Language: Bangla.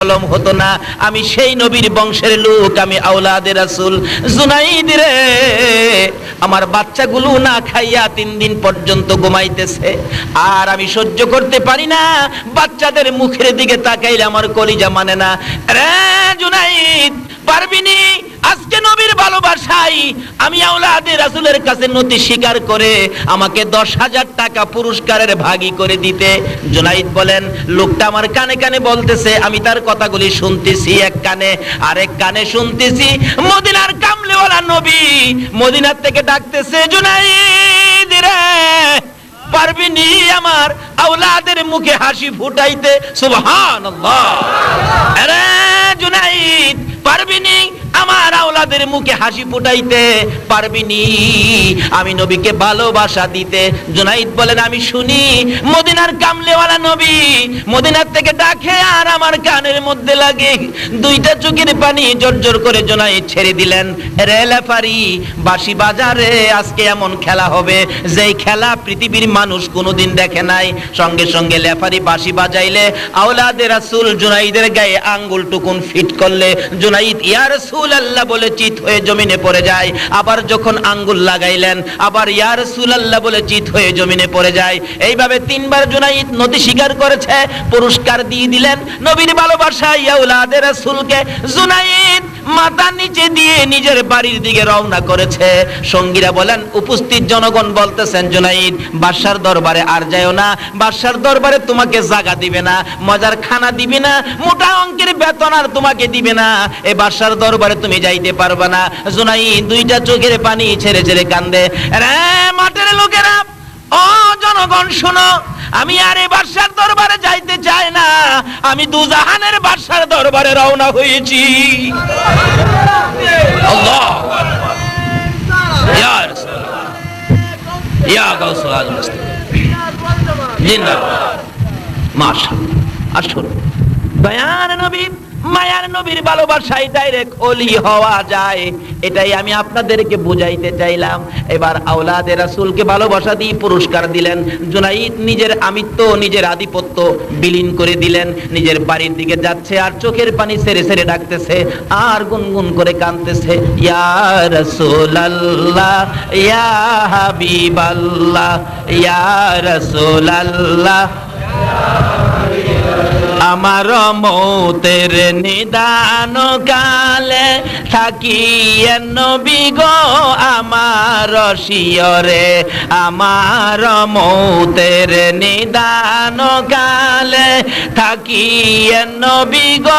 কলম হতো না। আমি সেই নবীর বংশের লোক, আমি আওলাদে রাসূল। জুনাইদ রে, আমার বাচ্চাগুলো না খাইয়া 3 দিন পর্যন্ত ঘুমাইতেছে, আর আমি সহ্য করতে পারি না। বাচ্চাদের মুখের দিকে তাকাইলে আমার কলিজা মানে না। রে জুনাইদ, পারবিনি? আজকে নবীর ভালোবাসাই আমি আওলাদে রাসূলের কাছে নতি স্বীকার করে আমাকে 10,000 টাকা পুরস্কারের ভাগী করে দিতে। জুনাইদ বলেন, লোকটা আমার কানে কানে বলতেছে, আমি তার কথাগুলি শুনতেছি এক কানে, আরেক কানে শুনতেছি মদিনার কামলিওয়ালা নবী মদিনার থেকে ডাকতেছে, জুনাইদ রে, পারবিনি আমার আওলাদের মুখে হাসি ফুটাইতে? সুবহানাল্লাহ। আরে জুনাইদ, পারবিনি আমার আওলাদের মুখে হাসি ফুটাইতে? পারবিনি আমি নবীকে ভালোবাসা দিতে? জুনাইদ বলেন, আমি শুনি মদিনার কামলেওয়ালা নবী মদিনার থেকে ডাকে, আর আমার কানের মধ্যে লাগে। 2টা চোখের পানি জোর করে জুনাইদ ছেড়ে দিলেন। রে লেফারি, বাঁশি বাজারে আজকে এমন খেলা হবে যেই খেলা পৃথিবীর মানুষ কোনোদিন দেখে নাই। সঙ্গে সঙ্গে লেফারি বাঁশি বাজাইলে আওলাদে রাসূল জুনাইদের গায়ে আঙ্গুল টুকুন ফিট করলে জুনাইদ ইয়া রাসূলুল্লাহ বলে চিত হয়ে জমিনে পড়ে যায়। আবার যখন আঙ্গুল লাগাইলেন আবার ইয়া রাসূলুল্লাহ বলে চিত হয়ে জমিনে পড়ে যায়। এইভাবে 3 বার জুনাইদ নতি স্বীকার করেছে, পুরস্কার দিয়ে দিলেন নবীর ভালোবাসায় আওলাদে রাসূলকে। জুনাইদ মাথা নিচে দিয়ে নিজের বাড়ির দিকে রওনা করেছে। সঙ্গীরা বলেন, উপস্থিত জনগণ বলতেছেন, জুনাইদ বাদশার দরবারে আর যায়ও না, বাদশার দরবারে তোমাকে জায়গা দিবে না, মজার খানা দিবে না, মোটা অঙ্কের বেতন আর তোমাকে দিবে না, এই বাদশার দরবারে তুমি যাইতে পারবে না। জুনাইদ 2টা চোখের পানি ছেড়ে ছেড়ে কান্দে। রে মাঠের লোকেরা, ও জনগণ শোনো, আমি আর এই বাদশার দরবারে যাইতে চাই না, আমি দুজাহানের বাদশার দরবারে রওনা হয়েছি। আল্লাহ, ইয়া রাসূলুল্লাহ, ইয়া গাউসুল আজম, জিন্দাবাদ। মাশাআল্লাহ। আসুন, দয়ার নবী মায়ার নবীর ভালোবাসায় ডাইরেক্ট ওলি হওয়া যায়, এটাই আমি আপনাদেরকে বুঝাইতে চাইলাম। এবার আওলাদে রাসূলকে ভালোবাসা দিয়ে পুরস্কার দিলেন। জুনাইদ নিজের আমিত্ব, নিজের আধিপত্য বিলীন করে দিলেন। নিজের বাড়ির দিকে যাচ্ছে আর চোখের পানি ছেড়ে ছেড়ে ডাকতেছে আর গুনগুন করে কাঁদতেছে, ইয়া রাসূলুল্লাহ, ইয়া হাবিবাল্লাহ, ইয়া রাসূলুল্লাহ, আমার মৌতের নিদান কালে থাকিয়ে নবী গো আমার শিয়রে, আমার মৌতের নিদান কালে থাকিয়ে নবী গো।